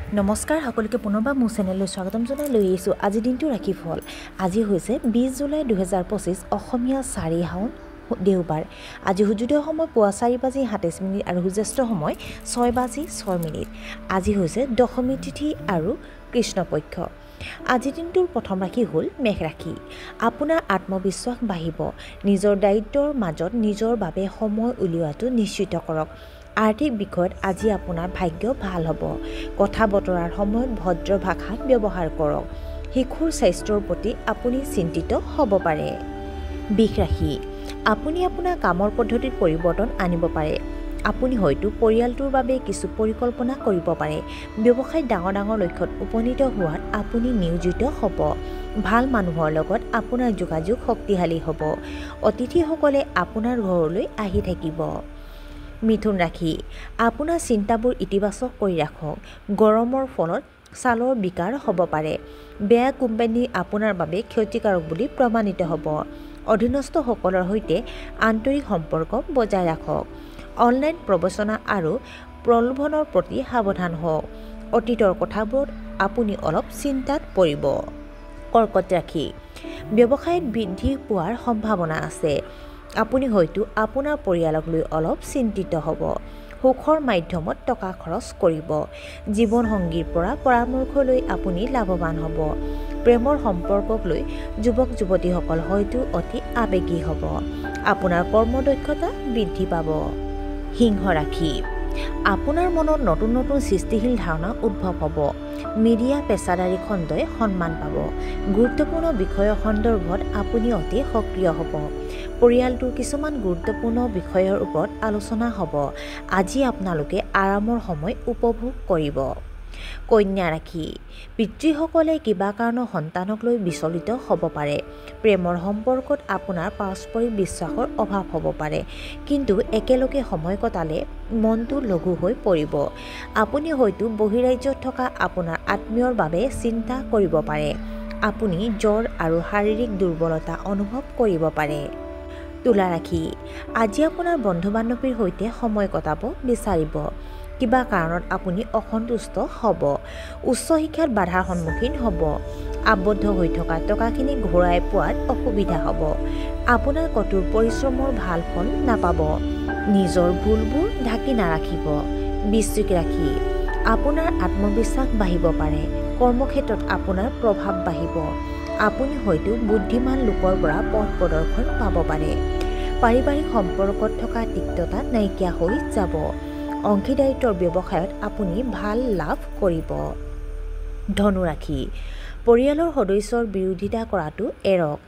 নমস্কাৰ সকলোকে পুনৰবাৰ মোৰ চেনেললৈ স্বাগতম জনাই লৈ আহিছোঁ আজি দিনটো ৰাখি ফল। আজি হৈছে 20 জুলাই 2025 অসমীয়া 4 শাওন দেওবাৰ। আজি সূৰ্যোদয় সময় পুৱা 4:27 আৰু সূৰ্যাস্ত সময় 6:06। আজি হৈছে দশমী তিথি আৰু কৃষ্ণপক্ষ। আজি দিনটোৰ প্ৰথম ৰাশি হ'ল মেঘ ৰাশি। আপোনাৰ আত্মবিশ্বাস বাঢ়িব। নিজৰ দায়িত্বৰ মাজত নিজৰ বাবে সময় উলিওৱাটো নিশ্চিত কৰক। আৰ্থিক বিষয়ত আজি আপোনাৰ ভাগ্য ভাল হ'ব। কথা বতৰাৰ সময়ত ভদ্ৰ ভাষা ব্যৱহাৰ কৰক। শিশুৰ স্বাস্থ্যৰ প্ৰতি আপুনি চিন্তিত হ'ব পাৰে। বৃষ ৰাশি। আপুনি আপোনাৰ কামৰ পদ্ধতিত পৰিৱৰ্তন আনিব পাৰে। আপুনি হয়তো পৰিয়ালটোৰ বাবে কিছু পৰিকল্পনা কৰিব পাৰে। ব্যৱসায়ত ডাঙৰ লক্ষ্যত উপনীত হোৱাত আপুনি নিয়োজিত হ'ব। ভাল মানুহৰ লগত আপোনাৰ যোগাযোগ শক্তিশালী হ'ব। অতিথিসকলে আপোনাৰ ঘৰলৈ আহি থাকিব। মিথুন ৰাশি। আপোনাৰ চিন্তাবোৰ ইতিবাচক কৰি ৰাখক। গৰমৰ ফলত ছালৰ বিকাৰ হ'ব পাৰে। বেয়া কোম্পানী আপোনাৰ বাবে ক্ষতিকাৰক বুলি প্ৰমাণিত হ'ব। অধীনস্থসকলৰ সৈতে আন্তৰিক সম্পৰ্ক বজাই ৰাখক। অনলাইন প্ৰৱঞ্চনা আৰু প্ৰলোভনৰ প্ৰতি সাৱধান হওক। অতীতৰ কথাবোৰত আপুনি অলপ চিন্তাত পৰিব। কৰ্কট ৰাশি। ব্যৱসায়ত বৃদ্ধি পোৱাৰ সম্ভাৱনা আছে। আপুনি হয়তো আপোনাৰ পৰিয়ালক লৈ অলপ চিন্তিত হ'ব। সুখৰ মাধ্যমত টকা খৰচ কৰিব। জীৱনসংগীৰ পৰা পৰামৰ্শ লৈ আপুনি লাভৱান হ'ব। প্ৰেমৰ সম্পৰ্কক লৈ যুৱক যুৱতীসকল হয়তো অতি আৱেগিক হ'ব। আপোনাৰ কৰ্মদক্ষতা বৃদ্ধি পাব। সিংহ ৰাশি। আপোনাৰ মনত নতুন সৃষ্টিশীল ধাৰণা উদ্ভৱ হ'ব। মিডিয়া পেছাদাৰী খণ্ডই সন্মান পাব। গুৰুত্বপূৰ্ণ বিষয়ৰ সন্দৰ্ভত আপুনি অতি সক্ৰিয় হ'ব। পৰিয়ালটোৰ কিছুমান গুৰুত্বপূৰ্ণ বিষয়ৰ ওপৰত আলোচনা হ'ব। আজি আপোনালোকে আৰামৰ সময় উপভোগ কৰিব। কন্যা ৰাশি। পিতৃসকলে কিবা কাৰণত সন্তানক লৈ বিচলিত হ'ব পাৰে। প্ৰেমৰ সম্পৰ্কত আপোনাৰ পাৰস্পৰিক বিশ্বাসৰ অভাৱ হ'ব পাৰে। কিন্তু একেলগে সময় কটালে মনটো লঘু হৈ পৰিব। আপুনি হয়তো বহিৰাজ্যত থকা আপোনাৰ আত্মীয়ৰ বাবে চিন্তা কৰিব পাৰে। আপুনি জ্বৰ আৰু শাৰীৰিক দুৰ্বলতা অনুভৱ কৰিব পাৰে। তুলা ৰাশি। আজি আপোনাৰ বন্ধু বান্ধৱীৰ সৈতে সময় কটাব বিচাৰিব। কিবা কাৰণত আপুনি অসন্তুষ্ট হ'ব। উচ্চ শিক্ষাত বাধাৰ সন্মুখীন হ'ব। আবদ্ধ হৈ থকা টকাখিনি ঘূৰাই পোৱাত অসুবিধা হ'ব। আপোনাৰ কঠোৰ পৰিশ্ৰমৰ ভাল ফল নাপাব। নিজৰ ভুলবোৰ ঢাকি নাৰাখিব। বৃশ্চিক ৰাশি। আপোনাৰ আত্মবিশ্বাস বাঢ়িব পাৰে। কৰ্মক্ষেত্ৰত আপোনাৰ প্ৰভাৱ বাঢ়িব। আপুনি হয়তো বুদ্ধিমান লোকৰ পৰা পথ প্ৰদৰ্শন পাব পাৰে। পাৰিবাৰিক সম্পৰ্কত থকা তিক্ততা নাইকিয়া হৈ যাব। অংশীদাৰিত্বৰ ব্যৱসায়ত আপুনি ভাল লাভ কৰিব। ধনু ৰাশি। পৰিয়ালৰ সদস্যৰ বিৰোধিতা কৰাটো এৰক।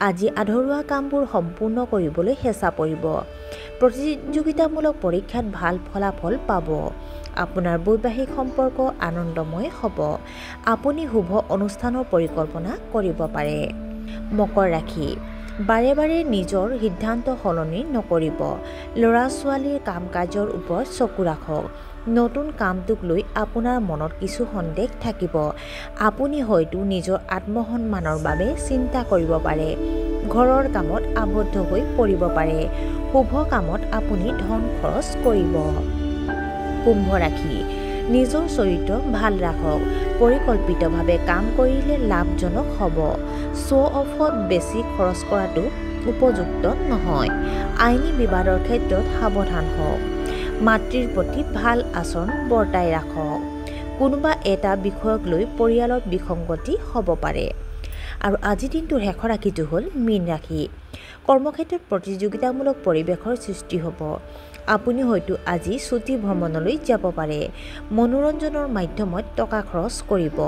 আজি আধৰুৱা কামবোৰ সম্পূৰ্ণ কৰিবলৈ হেঁচা পৰিব। প্ৰতিযোগিতামূলক পৰীক্ষাত ভাল ফলাফল পাব। আপোনাৰ বৈবাহিক সম্পৰ্ক আনন্দময় হ'ব। আপুনি শুভ অনুষ্ঠানৰ পৰিকল্পনা কৰিব পাৰে। মকৰ ৰাশি। বাৰে নিজৰ সিদ্ধান্ত সলনি নকৰিব। ল'ৰা ছোৱালীৰ কাম কাজৰ ওপৰত চকু ৰাখক। নতুন কামটোক লৈ আপোনাৰ মনত কিছু সন্দেহ থাকিব। আপুনি হয়তো নিজৰ আত্মসন্মানৰ বাবে চিন্তা কৰিব পাৰে। ঘৰৰ কামত আবদ্ধ হৈ পৰিব পাৰে। শুভ কামত আপুনি ধন খৰচ কৰিব। কুম্ভ ৰাশি। নিজৰ চৰিত্ৰ ভাল ৰাখক। পৰিকল্পিতভাৱে কাম কৰিলে লাভজনক হ'ব। শ্ব' অফত বেছি খৰচ কৰাটো উপযুক্ত নহয়। আইনী বিবাদৰ ক্ষেত্ৰত সাৱধান হওক। মাতৃৰ প্ৰতি ভাল আচৰণ বৰ্তাই ৰাখক। কোনোবা এটা বিষয়ক লৈ পৰিয়ালত বিসংগতি হ'ব পাৰে। আৰু আজি দিনটোৰ শেষৰ ৰাশিটো হ'ল মীন ৰাশি। কৰ্মক্ষেত্ৰত প্ৰতিযোগিতামূলক পৰিৱেশৰ সৃষ্টি হ'ব। আপুনি হয়তো আজি ছুটি ভ্ৰমণলৈ যাব পাৰে। মনোৰঞ্জনৰ মাধ্যমত টকা খৰচ কৰিব।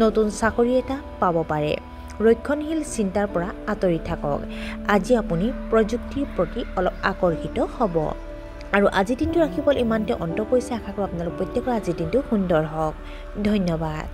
নতুন চাকৰি এটা পাব পাৰে। ৰক্ষণশীল চিন্তাৰ পৰা আঁতৰি থাকক। আজি আপুনি প্ৰযুক্তিৰ প্ৰতি অলপ আকৰ্ষিত হ'ব। আৰু আজিৰ দিনটো ৰাশিফল ইমানতে অন্ত পৰিছে। আশা কৰোঁ আপোনালোক প্ৰত্যেকৰ আজিৰ দিনটো সুন্দৰ হওক। ধন্যবাদ।